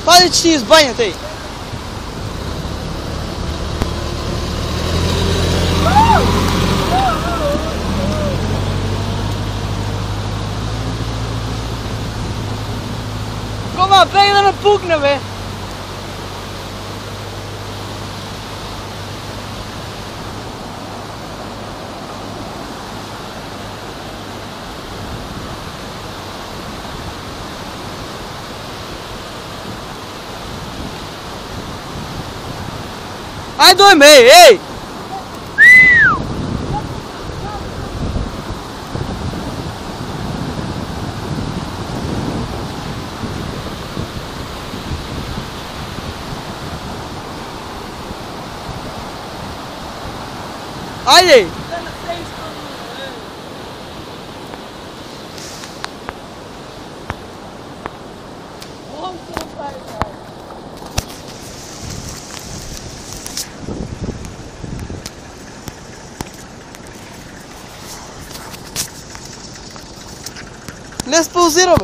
Faz banho aí. Kom maar, ben je dan een boek naar me? Ai, doe mee, hey! Ai! Let's pause it over.